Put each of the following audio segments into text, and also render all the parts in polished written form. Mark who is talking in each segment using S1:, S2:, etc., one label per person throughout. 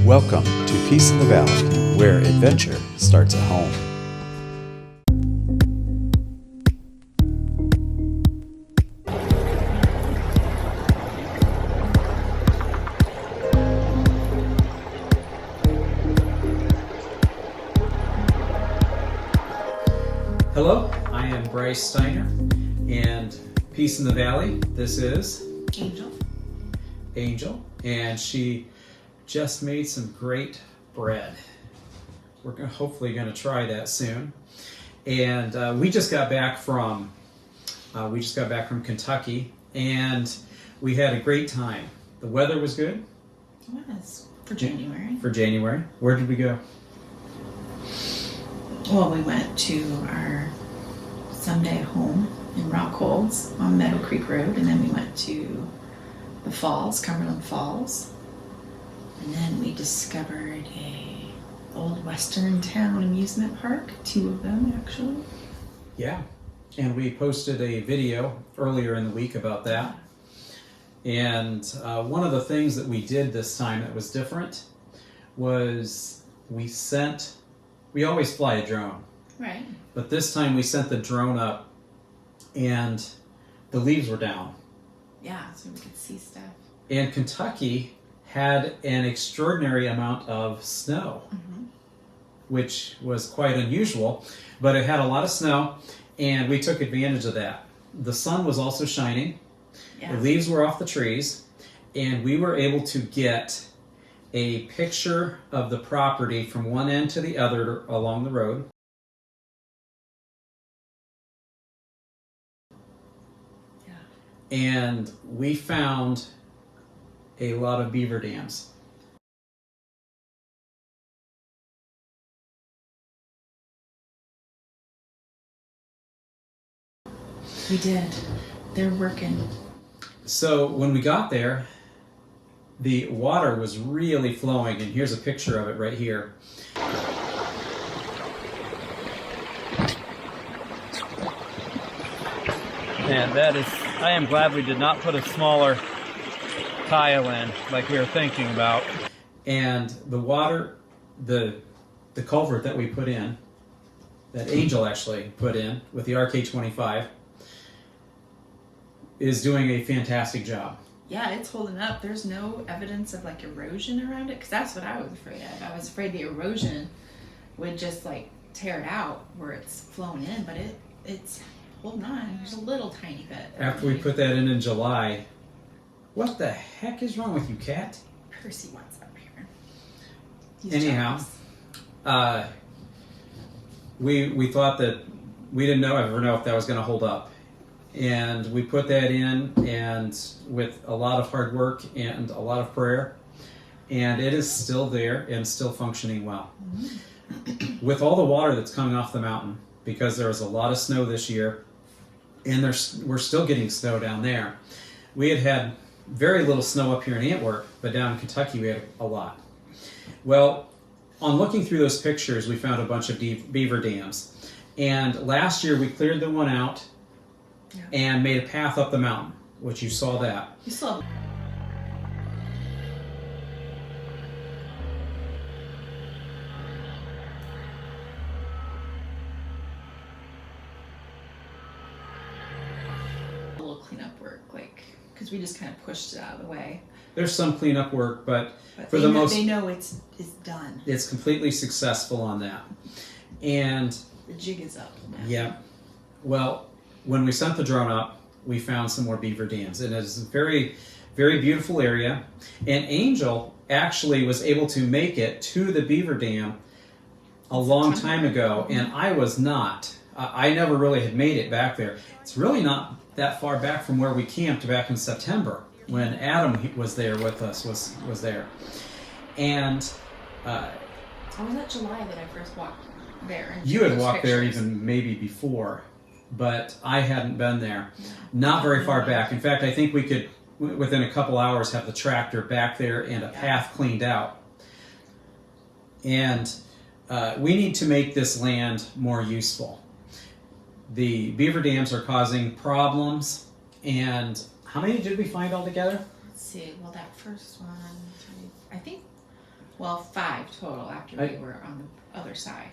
S1: Welcome to Peace in the Valley, where adventure starts at home.
S2: Hello, I am Bryce Steiner, and Peace in the Valley. This is Angel, and she just made some great bread. We're hopefully going to try that soon. And we just got back from Kentucky, and we had a great time. The weather was good.
S3: It was for January.
S2: For January, where did we go?
S3: Well, we went to our Sunday home in Rockholds on Meadow Creek Road, and then we went to the falls, Cumberland Falls, and then we discovered a old Western town amusement park, 2 of them actually.
S2: Yeah, and we posted a video earlier in the week about that. And one of the things that we did this time that was different was we always fly a drone.
S3: Right.
S2: But this time we sent the drone up and the leaves were down.
S3: Yeah, so we could see stuff.
S2: And Kentucky had an extraordinary amount of snow, which was quite unusual, but it had a lot of snow and we took advantage of that. The sun was also shining, The leaves were off the trees, and we were able to get a picture of the property from one end to the other along the road. And we found a lot of beaver dams.
S3: We did. They're working.
S2: So when we got there, the water was really flowing, and here's a picture of it right here.
S4: And that is, I am glad we did not put a smaller tile in like we were thinking about.
S2: And the water, the culvert that we put in, that Angel actually put in with the RK25, is doing a fantastic job.
S3: Yeah, it's holding up. There's no evidence of like erosion around it, because that's what I was afraid of. I was afraid the erosion would just like tear it out where it's flowing in, but it's holding on. There's a little tiny bit.
S2: After we put that in July, what the heck is wrong with you, cat?
S3: Percy wants up here. He's
S2: Anyhow,
S3: jealous.
S2: we thought that we didn't ever know if that was going to hold up. And we put that in, and with a lot of hard work and a lot of prayer, and it is still there and still functioning well. With all the water that's coming off the mountain, because there was a lot of snow this year, and we're still getting snow down there. We had very little snow up here in Antwerp, but down in Kentucky we had a lot. Well, on looking through those pictures, we found a bunch of beaver dams. And last year we cleared the one out and made a path up the mountain, which you saw that.
S3: You still have a little cleanup work, like, because we just kind of pushed it out of the way.
S2: There's some cleanup work, but for
S3: they know it's done.
S2: It's completely successful on that. And
S3: The jig is up now.
S2: yeah, well, when we sent the drone up, we found some more beaver dams, and it's a very, very beautiful area. And Angel actually was able to make it to the beaver dam a long time ago, and I was not. I never really had made it back there. It's really not that far back from where we camped back in September when Adam was there with us, was there. And
S3: I was at July that I first walked there. And
S2: you
S3: took
S2: had
S3: those
S2: walked there
S3: pictures.
S2: even maybe before, but I hadn't been there. Not very far back. In fact, I think we could, within a couple hours, have the tractor back there and a path cleaned out. And we need to make this land more useful. The beaver dams are causing problems, and how many did we find altogether?
S3: Let's see. Well, that first one, I think Well, 5 total after we were on the other side.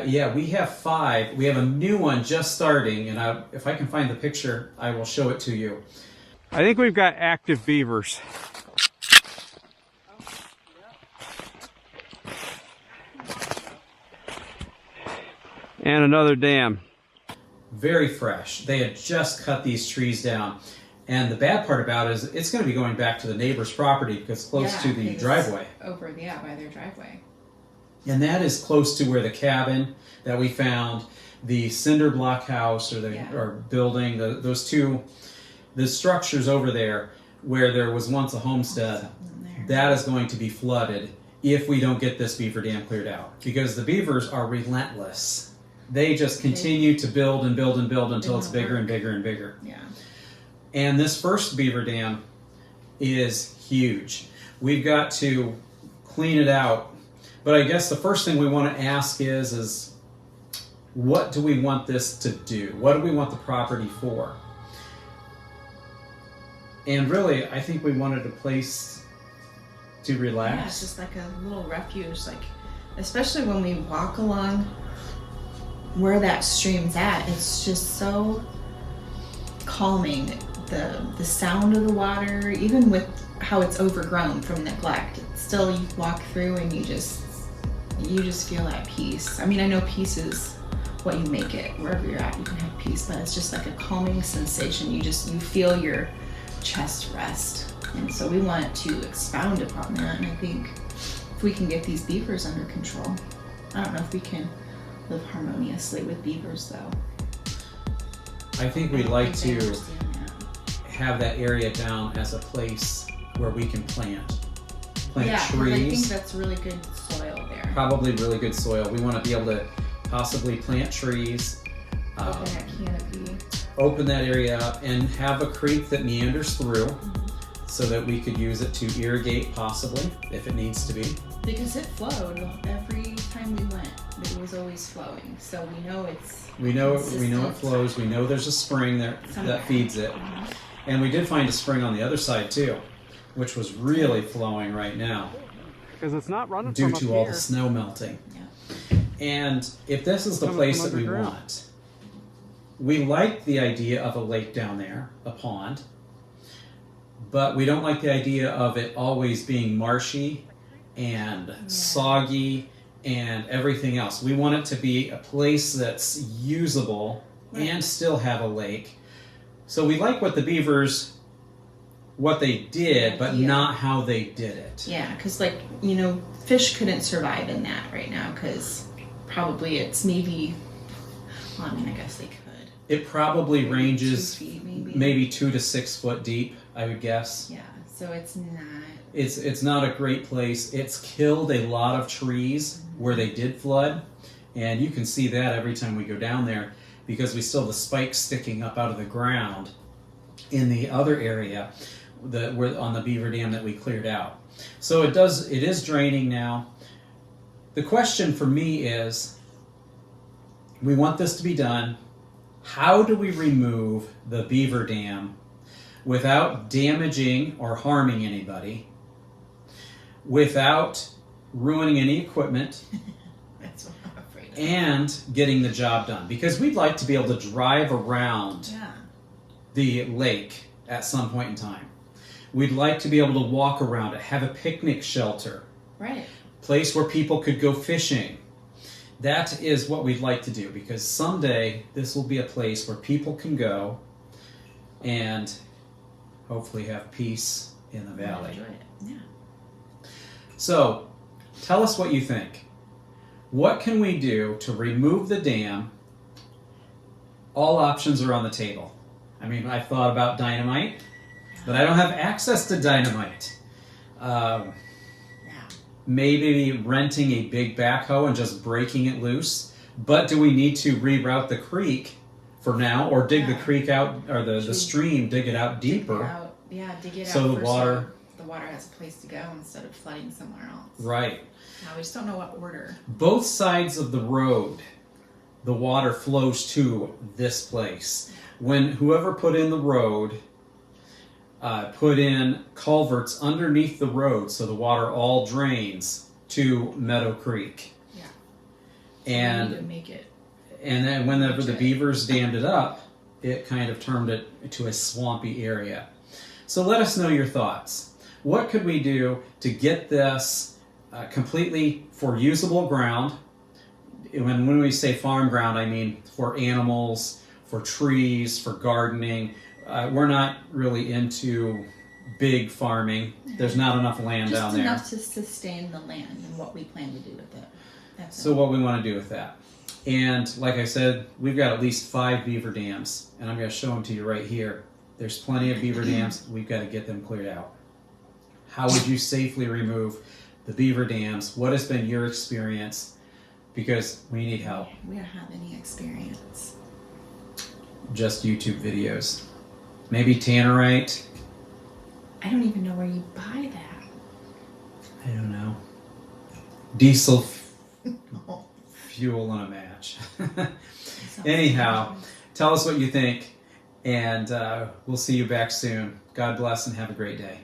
S2: Yeah, we have 5. We have a new one just starting, and if I can find the picture, I will show it to you.
S4: I think we've got active beavers. And another dam.
S2: Very fresh. They had just cut these trees down. And the bad part about it is it's going to be going back to the neighbor's property because it's close to the driveway.
S3: Over, by their driveway.
S2: And that is close to where the cabin that we found, the cinder block house or building, those two, the structures over there where there was once a homestead, that is going to be flooded if we don't get this beaver dam cleared out. Because the beavers are relentless. They just continue to build and build and build until it's bigger and bigger and bigger.
S3: Yeah.
S2: And this first beaver dam is huge. We've got to clean it out. But I guess the first thing we want to ask is what do we want this to do? What do we want the property for? And really, I think we wanted a place to relax.
S3: Yeah, it's just like a little refuge, like especially when we walk along where that stream's at, it's just so calming. The sound of the water, even with how it's overgrown from neglect, it's still, you walk through and you just feel at peace. I mean, I know peace is what you make it. Wherever you're at, you can have peace, but it's just like a calming sensation. You feel your chest rest. And so we want to expound upon that. And I think if we can get these beavers under control, I don't know if we can live harmoniously with beavers though.
S2: I think we'd like to have that area down as a place where we can plant trees.
S3: I think that's really good soil there.
S2: Probably really good soil. We want to be able to possibly plant trees.
S3: Open that canopy.
S2: Open that area up and have a creek that meanders through so that we could use it to irrigate possibly if it needs to be.
S3: Because it flowed every time we went. It was always flowing. So we know it's
S2: We know it flows. We know there's a spring there that feeds it. And we did find a spring on the other side too, which was really flowing right now.
S4: Because it's not running
S2: due
S4: from
S2: to
S4: up
S2: all
S4: here.
S2: the snow melting.
S3: Yeah.
S2: And if this is the
S4: Coming
S2: place
S4: from
S2: that we
S4: underground.
S2: want, we like the idea of a lake down there, a pond, but we don't like the idea of it always being marshy and soggy and everything else. We want it to be a place that's usable and still have a lake. So we like what the beavers, what they did, but not how they did it.
S3: Yeah, because fish couldn't survive in that right now because probably it's maybe, well, I mean, I guess they could.
S2: It probably ranges
S3: 2 feet
S2: maybe 2 to 6 foot deep, I would guess.
S3: Yeah, so it's not.
S2: It's not a great place. It's killed a lot of trees where they did flood, and you can see that every time we go down there because we still have the spikes sticking up out of the ground in the other area that we're on the beaver dam that we cleared out. So it is draining now. The question for me is, we want this to be done. How do we remove the beaver dam without damaging or harming anybody, without ruining any equipment,
S3: That's what I'm afraid of.
S2: and getting the job done? Because we'd like to be able to drive around the lake at some point in time. We'd like to be able to walk around it, have a picnic shelter,
S3: Right.
S2: place where people could go fishing. That is what we'd like to do, because someday this will be a place where people can go and hopefully have peace in the valley.
S3: Enjoy it. Yeah.
S2: So, tell us what you think. What can we do to remove the dam? All options are on the table. I mean, I've thought about dynamite, but I don't have access to dynamite. Maybe renting a big backhoe and just breaking it loose. But do we need to reroute the creek for now, or dig the creek out, or the stream, dig it out deeper?
S3: Dig it out.
S2: So the water...
S3: the water has a place to go instead of flooding somewhere else.
S2: Right.
S3: We just don't know what order.
S2: Both sides of the road, the water flows to this place. When whoever put in the road put in culverts underneath the road so the water all drains to Meadow Creek.
S3: Yeah.
S2: And
S3: we need to make it.
S2: And then when the beavers dammed it up, it kind of turned it into a swampy area. So let us know your thoughts. What could we do to get this completely for usable ground? When we say farm ground, I mean for animals, for trees, for gardening. We're not really into big farming. There's not enough land
S3: Just
S2: down there.
S3: enough to sustain the land and what we plan to do with it. That's
S2: So what we want to do with that. And like I said, we've got at least 5 beaver dams, and I'm going to show them to you right here. There's plenty of beaver dams. We've got to get them cleared out. How would you safely remove the beaver dams? What has been your experience? Because we need help.
S3: We don't have any experience.
S2: Just YouTube videos. Maybe tannerite.
S3: I don't even know where you buy that.
S2: I don't know. Diesel fuel on a match. Anyhow, tell us what you think, and we'll see you back soon. God bless and have a great day.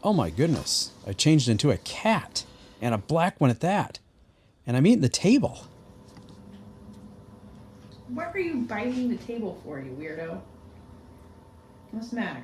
S1: Oh my goodness, I changed into a cat, and a black one at that. And I'm eating the table.
S3: What are you biting the table for, you weirdo? What's the matter?